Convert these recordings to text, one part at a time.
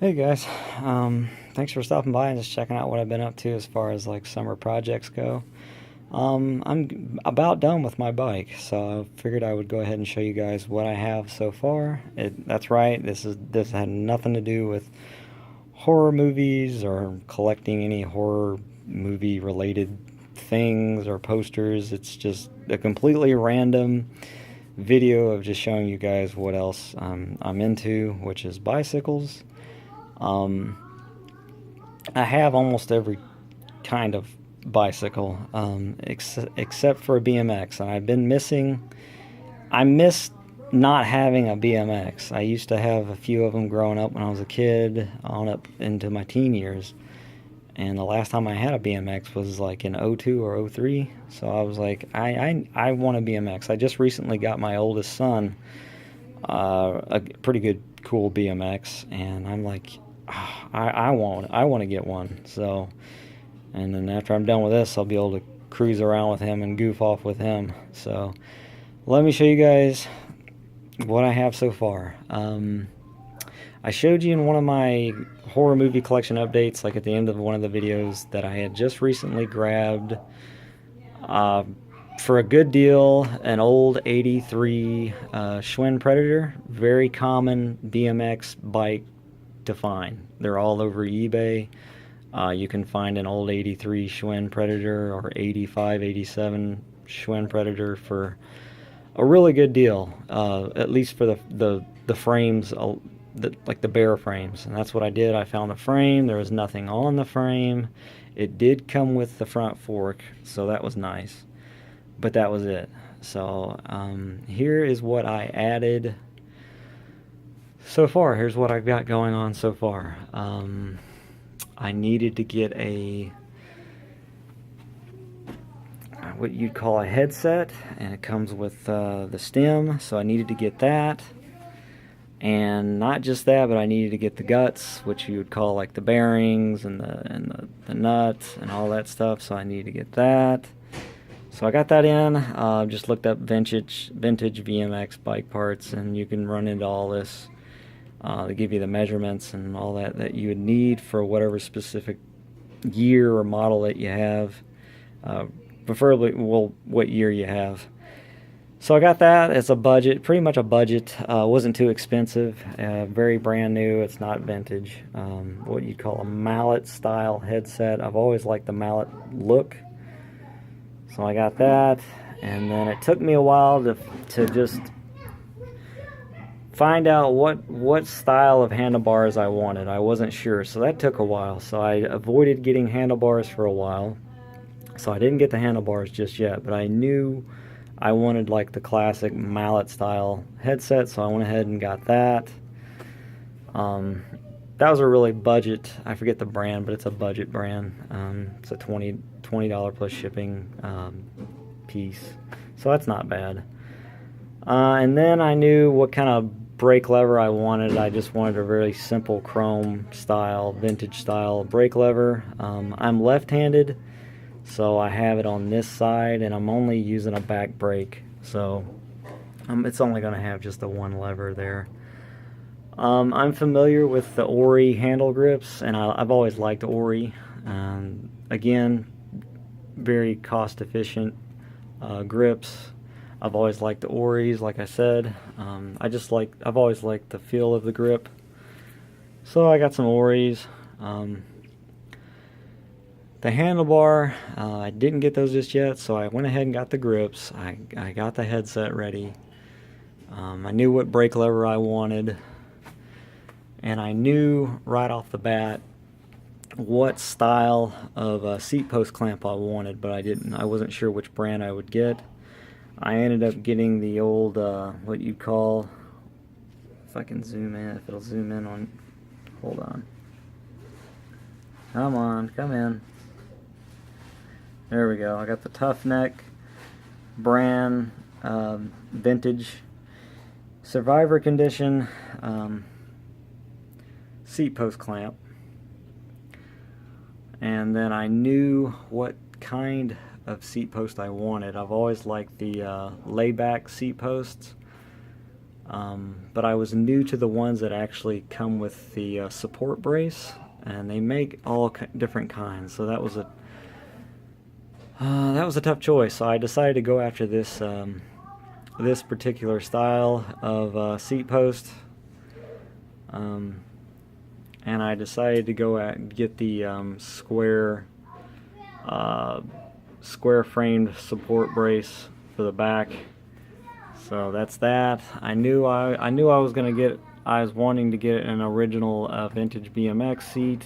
Hey guys, thanks for stopping by and just checking out what I've been up to as far as like summer projects go. I'm about done with my bike, so I figured I would go ahead and show you guys what I have so far. That's right, this had nothing to do with horror movies or collecting any horror movie related things or posters. It's just a completely random video of just showing you guys what else I'm into, which is bicycles. Um, I have almost every kind of bicycle, except for a BMX, and I've been missing. I miss not having a BMX. I used to have a few of them growing up when I was a kid, on up into my teen years. And the last time I had a BMX was like in '02 or '03. So I was like, I want a BMX. I just recently got my oldest son a pretty good, cool BMX, and I'm like, I want to get one. So, and then after I'm done with this, I'll be able to cruise around with him and goof off with him. So, let me show you guys what I have so far. I showed you in one of my horror movie collection updates, like at the end of one of the videos, that I had just recently grabbed, uh, for a good deal, an old '83 Schwinn Predator. Very common BMX bike to find. They're all over eBay. You can find an old '83 Schwinn Predator or '85, '87 Schwinn Predator for a really good deal, at least for the frames, like the bare frames. And that's what I did. I found a frame. There was nothing on the frame. It did come with the front fork, so that was nice. But that was it. So here is what I added so far. Here's what I've got going on so far. I needed to get what you'd call a headset, and it comes with the stem, so I needed to get that. And not just that, but I needed to get the guts, which you would call like the bearings and the nuts and all that stuff, so I needed to get that. So I got that in. Just looked up vintage BMX bike parts, and you can run into all this. They give you the measurements and all that you would need for whatever specific year or model that you have. Preferably, well, what year you have. So I got that. It's a budget, pretty much a budget. Wasn't too expensive. Very brand new. It's not vintage. What you'd call a mallet style headset. I've always liked the mallet look. So I got that, and then it took me a while to just find out what style of handlebars I wanted. I wasn't sure, so that took a while. So I avoided getting handlebars for a while. So I didn't get the handlebars just yet, but I knew I wanted like the classic mallet style headset, so I went ahead and got that. That was a really budget, I forget the brand, but it's a budget brand. It's a $20 plus shipping piece, so that's not bad. And then I knew what kind of brake lever I wanted. I just wanted a very simple chrome style, vintage style brake lever. I'm left-handed, so I have it on this side, and I'm only using a back brake, so it's only going to have just the one lever there. I'm familiar with the Ori handle grips, and I've always liked Ori. Again, very cost-efficient grips. I've always liked the Oris, like I said. I've always liked the feel of the grip. So I got some Oris. The handlebar, I didn't get those just yet, so I went ahead and got the grips. I got the headset ready. I knew what brake lever I wanted, and I knew right off the bat what style of seat post clamp I wanted, but I wasn't sure which brand I would get. I ended up getting the old, what you'd call, if I can zoom in, if it'll zoom in on, hold on. Come on, come in. There we go. I got the Tough Neck brand, vintage, survivor condition, seat post clamp. And then I knew what kind of seat post I wanted. I've always liked the layback seat posts. But I was new to the ones that actually come with the support brace, and they make all different kinds. So that was a tough choice. So I decided to go after this particular style of seat post, and I decided to get the square framed support brace for the back. So that's that. I knew I was wanting to get an original vintage BMX seat.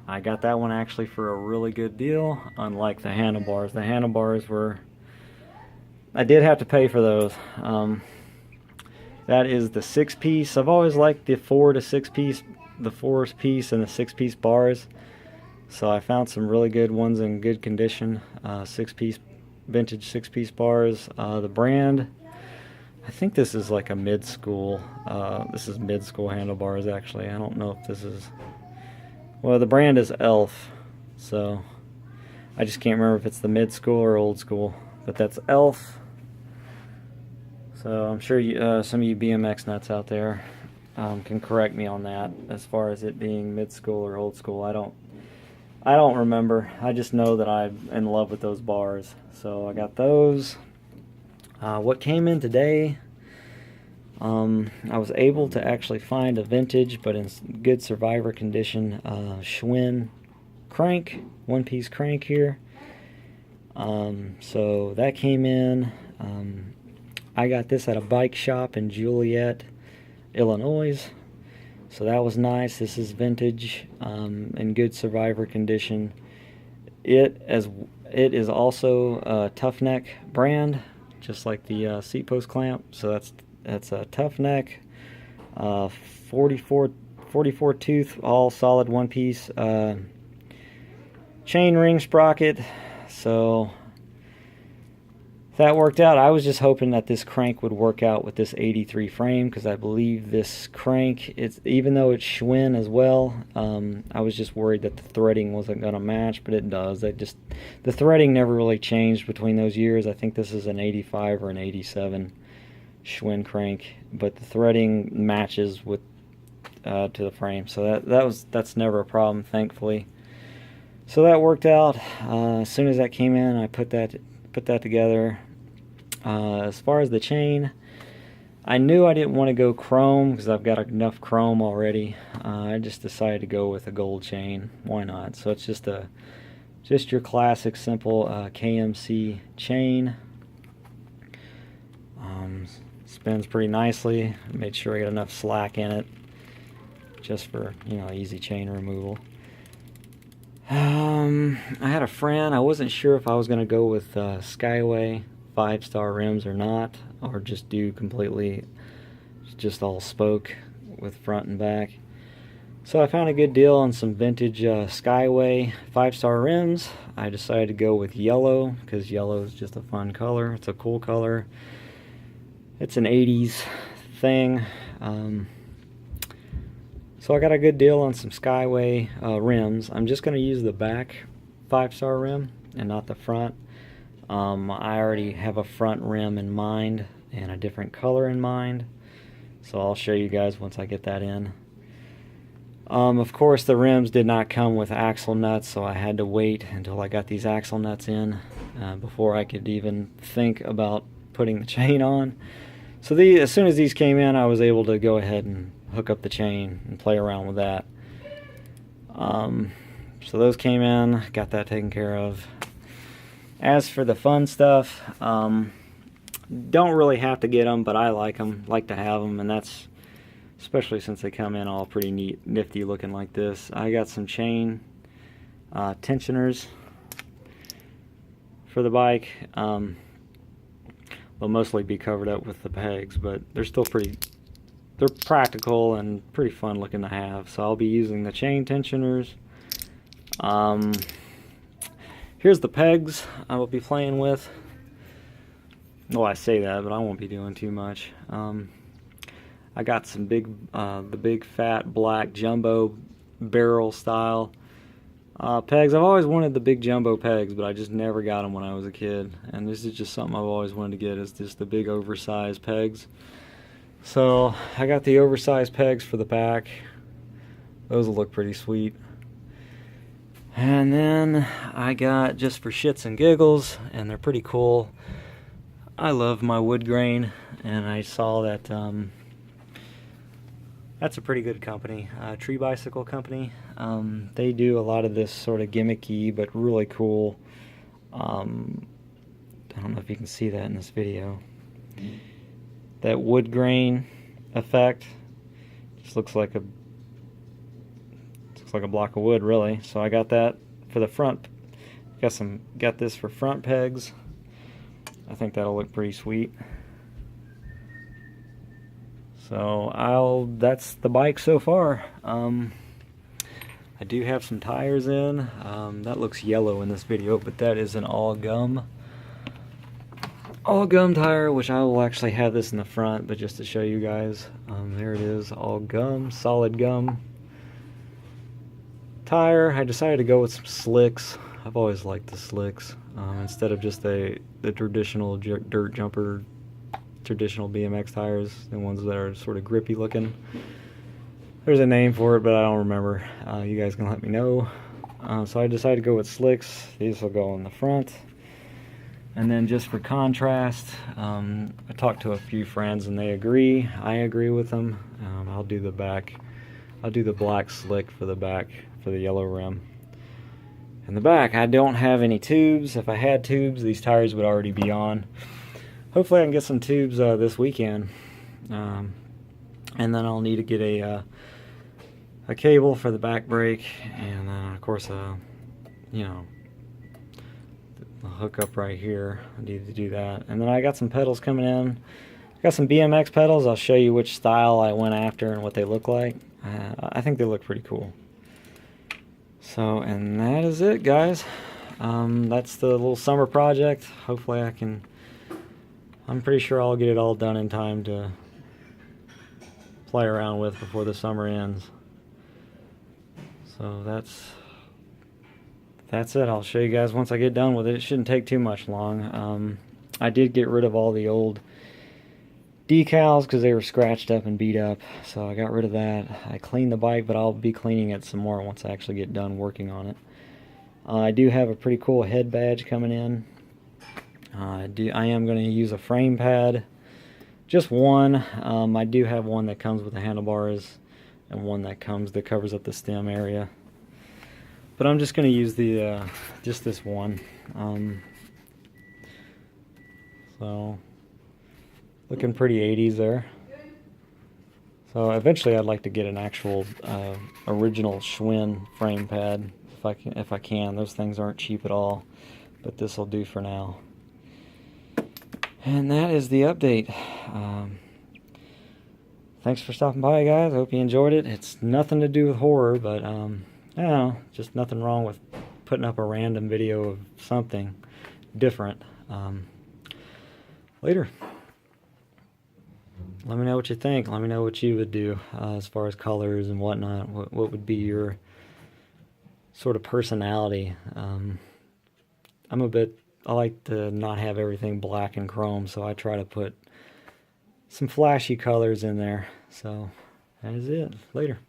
I got that one actually for a really good deal, unlike the handlebars. The handlebars I did have to pay for those. That is the 6-piece. I've always liked the 4 to 6 piece, the 4-piece and the 6-piece bars. So I found some really good ones in good condition. 6-piece, vintage 6-piece bars. The brand, I think this is like a mid-school. This is mid-school handlebars actually. I don't know if this is. Well, the brand is Elf, so I just can't remember if it's the mid-school or old school. But that's Elf. So I'm sure some of you BMX nuts out there can correct me on that as far as it being mid-school or old school. I don't remember. I just know that I'm in love with those bars. So I got those. What came in today, I was able to actually find a vintage but in good survivor condition Schwinn crank, 1-piece crank here. So that came in. I got this at a bike shop in Juliet, Illinois. So that was nice. This is vintage, in good survivor condition. It is also a Tough Neck brand, just like the seat post clamp. So that's a Tough Neck, 44 tooth, all solid 1-piece chain ring sprocket. So that worked out. I was just hoping that this crank would work out with this 83 frame, because I believe this crank, even though it's Schwinn as well, I was just worried that the threading wasn't going to match, but it does. The threading never really changed between those years. I think this is an 85 or an 87 Schwinn crank, but the threading matches with to the frame, so that's never a problem, thankfully. So that worked out. As soon as that came in, I put that together. As far as the chain, I knew I didn't want to go chrome because I've got enough chrome already. I just decided to go with a gold chain. Why not? So it's just your classic simple KMC chain. Spins pretty nicely. Made sure I got enough slack in it just for easy chain removal. I had a friend. I wasn't sure if I was going to go with Skyway 5-star rims or not, or just do completely just all spoke with front and back. So I found a good deal on some vintage Skyway 5-star rims. I decided to go with yellow because yellow is just a fun color. It's a cool color. It's an 80s thing. So I got a good deal on some Skyway rims. I'm just going to use the back 5-star rim and not the front. I already have a front rim in mind and a different color in mind. So I'll show you guys once I get that in. Of course, the rims did not come with axle nuts, so I had to wait until I got these axle nuts in before I could even think about putting the chain on. So as soon as these came in, I was able to go ahead and hook up the chain and play around with that. So those came in, got that taken care of. As for the fun stuff, don't really have to get them, but I like them, like to have them, and that's especially since they come in all pretty neat, nifty looking like this. I got some chain tensioners for the bike. They'll mostly be covered up with the pegs, but they're still they're practical and pretty fun looking to have. So I'll be using the chain tensioners. Here's the pegs I will be playing with. Well, I say that, but I won't be doing too much. I got some the big fat black jumbo barrel style pegs. I've always wanted the big jumbo pegs, but I just never got them when I was a kid. And this is just something I've always wanted to get, is just the big oversized pegs. So I got the oversized pegs for the back. Those will look pretty sweet. And then I got, just for shits and giggles, and they're pretty cool, I love my wood grain, and I saw that that's a pretty good company, Tree Bicycle Company. They do a lot of this sort of gimmicky but really cool, I don't know if you can see that in this video, that wood grain effect. Just looks like a block of wood, really. So I got that for the front. Got this for front pegs. I think that'll look pretty sweet. So that's the bike so far. I do have some tires in. That looks yellow in this video, but that is an all gum tire, which I will actually have this in the front, but just to show you guys, there it is, all gum, solid gum tire. I decided to go with some slicks. I've always liked the slicks instead of just the traditional dirt jumper, traditional BMX tires, the ones that are sort of grippy looking. There's a name for it, but I don't remember. You guys can let me know. So I decided to go with slicks. These will go on the front. And then just for contrast, I talked to a few friends and they agree. I agree with them. I'll do the back. I'll do the black slick for the back for the yellow rim. In the back, I don't have any tubes. If I had tubes, these tires would already be on. Hopefully I can get some tubes this weekend. And then I'll need to get a cable for the back brake, and then of course you know, the hookup right here. I need to do that. And then I got some pedals coming in. I got some BMX pedals. I'll show you which style I went after and what they look like. I think they look pretty cool. So, and that is it, guys. That's the little summer project. Hopefully I'm pretty sure I'll get it all done in time to play around with before the summer ends. So that's it. I'll show you guys once I get done with it. It shouldn't take too much long. I did get rid of all the old decals because they were scratched up and beat up, so I got rid of that. I cleaned the bike, but I'll be cleaning it some more once I actually get done working on it. I do have a pretty cool head badge coming in. I am going to use a frame pad, just one. I do have one that comes with the handlebars and one that covers up the stem area, but I'm just going to use the just this one. So looking pretty 80s there. So eventually I'd like to get an actual original Schwinn frame pad if I can. Those things aren't cheap at all, but this will do for now. And that is the update. Thanks for stopping by, guys. I hope you enjoyed it. It's nothing to do with horror, but I don't know, just nothing wrong with putting up a random video of something different. Later. Let me know what you think. Let me know what you would do as far as colors and whatnot. What would be your sort of personality? I like to not have everything black and chrome, so I try to put some flashy colors in there. So that is it. Later.